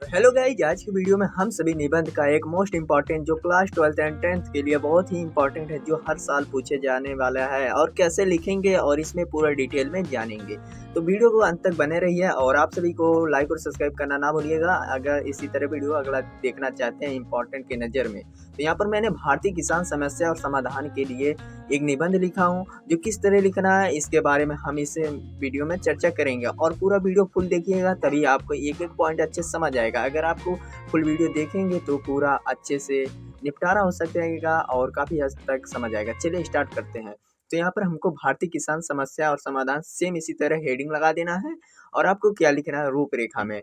Hello guys, आज की video में हम सभी निबंध का एक मोस्ट इम्पॉर्टेंट जो क्लास 12th एंड 10th के लिए बहुत ही इम्पॉर्टेंट है, जो हर साल पूछे जाने वाला है और कैसे लिखेंगे और इसमें पूरा डिटेल में जानेंगे। तो वीडियो को अंत तक बने रहिए और आप सभी को लाइक और सब्सक्राइब करना ना भूलिएगा अगर इसी तरह वीडियो अगला देखना चाहते हैं इम्पॉर्टेंट के नज़र में। तो यहाँ पर मैंने भारतीय किसान समस्या और समाधान के लिए एक निबंध लिखा हूँ, जो किस तरह लिखना है इसके बारे में हम इस वीडियो में चर्चा करेंगे और पूरा वीडियो फुल देखिएगा, तभी आपको एक एक पॉइंट अच्छे से समझ आएगा। अगर आपको फुल वीडियो देखेंगे तो पूरा अच्छे से निपटारा हो सकेगा और काफ़ी हद तक समझ आएगा। चलिए स्टार्ट करते हैं। तो यहाँ पर हमको भारतीय किसान समस्या और समाधान सेम इसी तरह हेडिंग लगा देना है और आपको क्या लिखना है रूपरेखा में।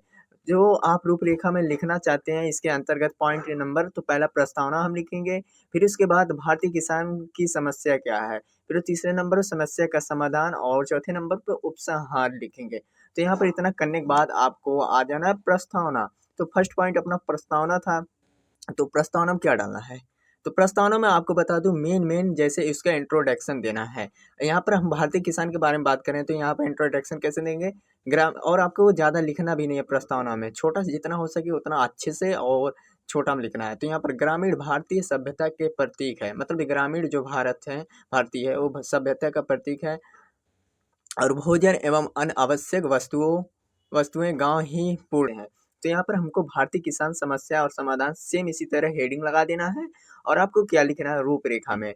जो आप रूपरेखा में लिखना चाहते हैं इसके अंतर्गत पॉइंट नंबर, तो पहला प्रस्तावना हम लिखेंगे, फिर उसके बाद भारतीय किसान की समस्या क्या है, फिर तीसरे नंबर पर समस्या का समाधान और चौथे नंबर पर उपसंहार लिखेंगे। तो यहाँ पर इतना करने के बाद आपको आ जाना है प्रस्तावना। तो फर्स्ट पॉइंट अपना प्रस्तावना था, तो प्रस्तावना में क्या डालना है। तो प्रस्तावना में आपको बता दूं मेन जैसे इसका इंट्रोडक्शन देना है। यहाँ पर हम भारतीय किसान के बारे में बात करें तो यहाँ पर इंट्रोडक्शन कैसे देंगे, ग्राम, और आपको वो ज़्यादा लिखना भी नहीं है प्रस्तावना में, छोटा जितना हो सके उतना अच्छे से और छोटा में लिखना है। तो यहाँ पर ग्रामीण भारतीय सभ्यता के प्रतीक है, मतलब ग्रामीण जो भारत है भारतीय है वो सभ्यता का प्रतीक है और भोजन एवं अन्य आवश्यक वस्तुएं गांव ही पूर्ण है। तो यहाँ पर हमको भारतीय किसान समस्या और समाधान सेम इसी तरह हेडिंग लगा देना है और आपको क्या लिखना है रूपरेखा में।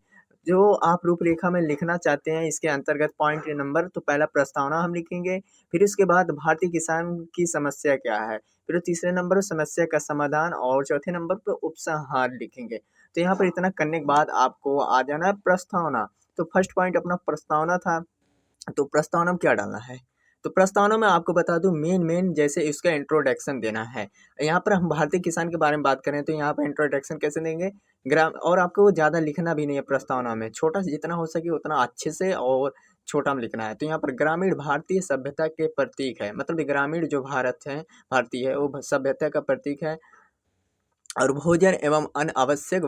जो आप रूपरेखा में लिखना चाहते हैं इसके अंतर्गत पॉइंट नंबर, तो पहला प्रस्तावना हम लिखेंगे, फिर उसके बाद भारतीय किसान की समस्या क्या है, फिर तीसरे नंबर पर समस्या का समाधान और चौथे नंबर पर उपसंहार लिखेंगे। तो यहाँ पर इतना करने के बाद आपको आ जाना है प्रस्तावना। तो फर्स्ट पॉइंट अपना प्रस्तावना था, तो प्रस्तावना में क्या डालना है। तो प्रस्तावना में आपको बता दूं मेन जैसे इसका इंट्रोडक्शन देना है। यहाँ पर हम भारतीय किसान के बारे में बात करें तो यहाँ पर इंट्रोडक्शन कैसे देंगे, ग्राम, और आपको वो ज़्यादा लिखना भी नहीं है प्रस्तावना में, छोटा जितना हो सके उतना अच्छे से और छोटा में लिखना है। तो यहाँ पर ग्रामीण भारतीय सभ्यता के प्रतीक है, मतलब ग्रामीण जो भारत है भारतीय है वो सभ्यता का प्रतीक है और भोजन एवं अन्य आवश्यक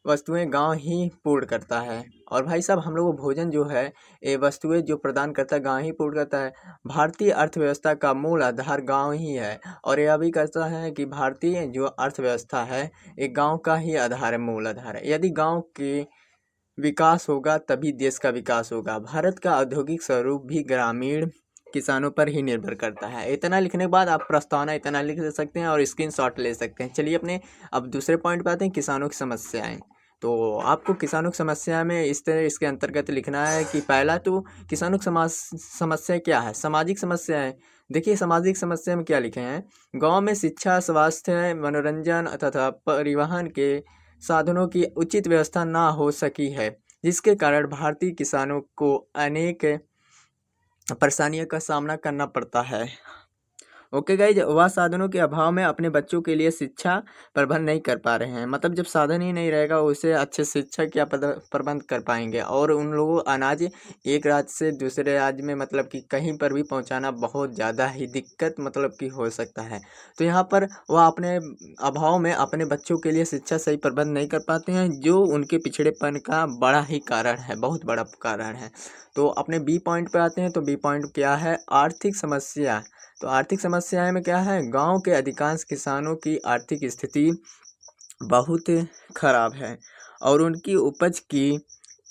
वस्तुएं गांव ही पूर्ण करता है। और भाई साहब हम लोग को भोजन जो है ये वस्तुएं जो प्रदान करता है गांव ही पूर्ण करता है। भारतीय अर्थव्यवस्था का मूल आधार गांव ही है और यह भी कहता है कि भारतीय जो अर्थव्यवस्था है एक गांव का ही आधार है, मूल आधार है। यदि गांव के विकास होगा तभी देश का विकास होगा। भारत का औद्योगिक स्वरूप भी ग्रामीण किसानों पर ही निर्भर करता है। इतना लिखने के बाद आप प्रस्तावना इतना लिख दे सकते हैं और स्क्रीनशॉट ले सकते हैं। चलिए अपने अब दूसरे पॉइंट पे आते हैं, किसानों की समस्याएं। तो आपको किसानों की समस्या में इस तरह इसके अंतर्गत लिखना है कि पहला तो किसानों की समस्या क्या है, सामाजिक समस्या है। देखिए सामाजिक समस्या में क्या लिखे हैं, गांव में शिक्षा, स्वास्थ्य, मनोरंजन तथा परिवहन के साधनों की उचित व्यवस्था ना हो सकी है, जिसके कारण भारतीय किसानों को अनेक परेशानियों का सामना करना पड़ता है। ओके गाइज, वह साधनों के अभाव में अपने बच्चों के लिए शिक्षा प्रबंध नहीं कर पा रहे हैं, मतलब जब साधन ही नहीं रहेगा उसे अच्छे शिक्षा क्या प्रबंध कर पाएंगे। और उन लोगों अनाज एक राज्य से दूसरे राज्य में मतलब कि कहीं पर भी पहुंचाना बहुत ज़्यादा ही दिक्कत मतलब कि हो सकता है। तो यहाँ पर वह अपने अभाव में अपने बच्चों के लिए शिक्षा सही प्रबंध नहीं कर पाते हैं, जो उनके पिछड़ेपन का बड़ा ही कारण है, बहुत बड़ा कारण है। तो अपने बी पॉइंट पे आते हैं, तो बी पॉइंट क्या है, आर्थिक समस्या। तो आर्थिक समस्याएं में क्या है, गांव के अधिकांश किसानों की आर्थिक स्थिति बहुत खराब है और उनकी उपज की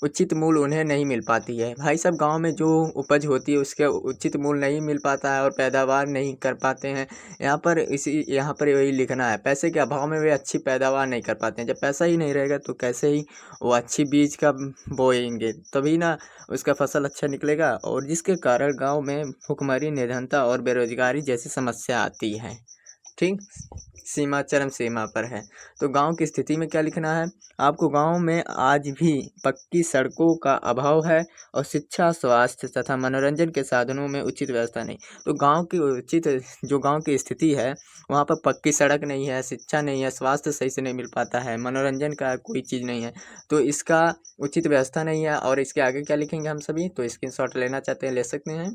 उचित मूल्य उन्हें नहीं मिल पाती है। भाई साहब गांव में जो उपज होती है उसका उचित मूल्य नहीं मिल पाता है और पैदावार नहीं कर पाते हैं। यहाँ पर वही लिखना है, पैसे के अभाव में वे अच्छी पैदावार नहीं कर पाते हैं। जब पैसा ही नहीं रहेगा तो कैसे ही वो अच्छी बीज का बोएंगे, तभी ना उसका फसल अच्छा निकलेगा। और जिसके कारण गाँव में भुखमरी, निर्धनता और बेरोजगारी जैसी समस्या आती है। ठीक, चरम सीमा पर है। तो गांव की स्थिति में क्या लिखना है, आपको गांव में आज भी पक्की सड़कों का अभाव है और शिक्षा, स्वास्थ्य तथा मनोरंजन के साधनों में उचित व्यवस्था नहीं। तो गांव की उचित जो गांव की स्थिति है वहाँ पर पक्की सड़क नहीं है, शिक्षा नहीं है, स्वास्थ्य सही से नहीं मिल पाता है, मनोरंजन का कोई चीज़ नहीं है, तो इसका उचित व्यवस्था नहीं है। और इसके आगे क्या लिखेंगे हम सभी, तो स्क्रीनशॉट लेना चाहते हैं ले सकते हैं।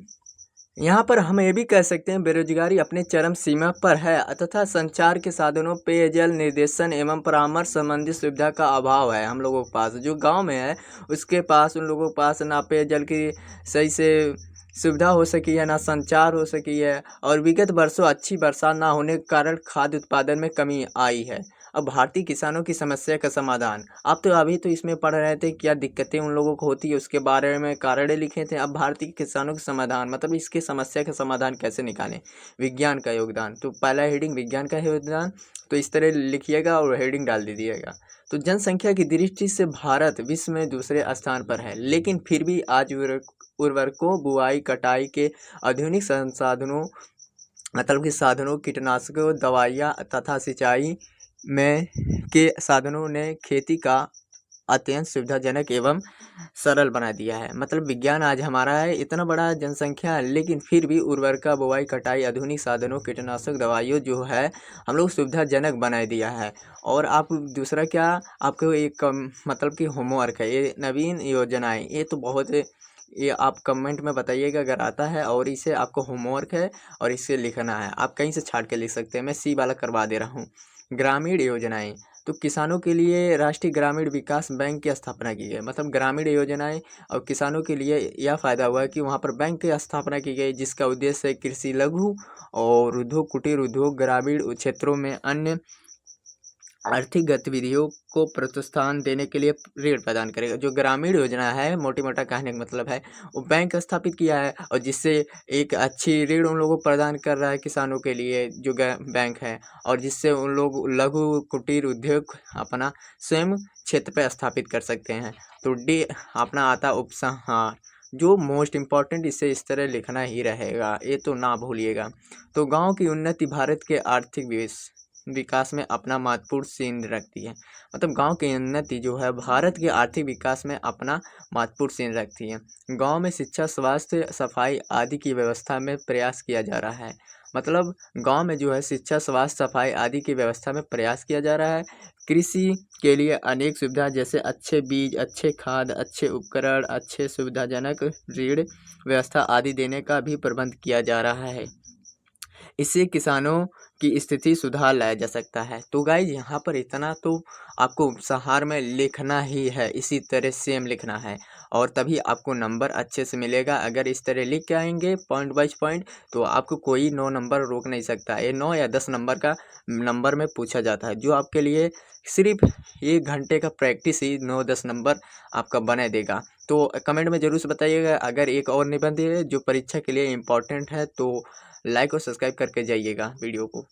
यहाँ पर हम ये भी कह सकते हैं बेरोजगारी अपने चरम सीमा पर है तथा संचार के साधनों, पेयजल, निर्देशन एवं परामर्श संबंधी सुविधा का अभाव है हम लोगों के पास। जो गांव में है उसके पास, उन लोगों के पास ना पेयजल की सही से सुविधा हो सकी है, ना संचार हो सकी है, और विगत वर्षों अच्छी बरसात ना होने के कारण खाद्य उत्पादन में कमी आई है। अब भारतीय किसानों की समस्या का समाधान, आप तो अभी तो इसमें पढ़ रहे थे क्या दिक्कतें उन लोगों को होती है उसके बारे में कारण लिखे थे। अब भारतीय किसानों के समाधान मतलब इसके समस्या का समाधान कैसे निकालें। विज्ञान का योगदान, तो पहला हेडिंग विज्ञान का योगदान, तो इस तरह लिखिएगा और हेडिंग डाल दीजिएगा। तो जनसंख्या की दृष्टि से भारत विश्व में दूसरे स्थान पर है, लेकिन फिर भी आज उर्वरकों, बुआई, कटाई के आधुनिक संसाधनों मतलब कि साधनों, कीटनाशकों, दवाइयाँ तथा सिंचाई में के साधनों ने खेती का अत्यंत सुविधाजनक एवं सरल बना दिया है। मतलब विज्ञान आज हमारा है, इतना बड़ा जनसंख्या है, लेकिन फिर भी उर्वरका, बुवाई, कटाई, आधुनिक साधनों, कीटनाशक दवाइयों जो है हम लोग सुविधाजनक बना दिया है। और आप दूसरा क्या, आपको एक मतलब कि होमवर्क है, ये नवीन योजनाएं, ये तो बहुत, ये आप कमेंट में बताइएगा अगर आता है, और इसे आपको होमवर्क है और इसे लिखना है। आप कहीं से छाट के लिख सकते हैं, मैं सी वाला करवा दे रहा हूँ। ग्रामीण योजनाएं, तो किसानों के लिए राष्ट्रीय ग्रामीण विकास बैंक की स्थापना की गई। मतलब ग्रामीण योजनाएं और किसानों के लिए यह फायदा हुआ कि वहां पर बैंक की स्थापना की गई, जिसका उद्देश्य है कृषि, लघु और उद्योग, कुटीर उद्योग, ग्रामीण क्षेत्रों में अन्य आर्थिक गतिविधियों को प्रोत्साहन देने के लिए ऋण प्रदान करेगा। जो ग्रामीण योजना है, मोटी मोटा कहने का मतलब है, वो बैंक स्थापित किया है, और जिससे एक अच्छी ऋण उन लोगों को प्रदान कर रहा है किसानों के लिए जो बैंक है, और जिससे उन लोग लघु कुटीर उद्योग अपना स्वयं क्षेत्र पर स्थापित कर सकते हैं। तो डी अपना आता उपसंहार, जो मोस्ट इम्पॉर्टेंट, इसे इस तरह लिखना ही रहेगा, ये तो ना भूलिएगा। तो गांव की उन्नति भारत के आर्थिक विकास में अपना महत्वपूर्ण सीन रखती है। मतलब गांव की उन्नति जो है भारत के आर्थिक विकास में अपना महत्वपूर्ण सीन रखती है। गांव में शिक्षा, स्वास्थ्य, सफाई आदि की व्यवस्था में प्रयास किया जा रहा है। मतलब गांव में जो है शिक्षा, स्वास्थ्य, सफाई आदि की व्यवस्था में प्रयास किया जा रहा है। कृषि के लिए अनेक सुविधा जैसे अच्छे बीज, अच्छे खाद, अच्छे उपकरण, अच्छे सुविधाजनक ऋण व्यवस्था आदि देने का भी प्रबंध किया जा रहा है। इससे किसानों की स्थिति सुधार लाया जा सकता है। तो गाइज यहाँ पर इतना तो आपको उपसंहार में लिखना ही है, इसी तरह सेम लिखना है, और तभी आपको नंबर अच्छे से मिलेगा। अगर इस तरह लिख के आएंगे पॉइंट बाइज पॉइंट, तो आपको कोई 9 नंबर रोक नहीं सकता। ये 9 या 10 नंबर का नंबर में पूछा जाता है, जो आपके लिए सिर्फ 1 घंटे का प्रैक्टिस ही 9-10 नंबर आपका बना देगा। तो कमेंट में ज़रूर से बताइएगा। अगर एक और निबंध है जो परीक्षा के लिए इम्पोर्टेंट है, तो लाइक और सब्सक्राइब करके जाइएगा वीडियो को।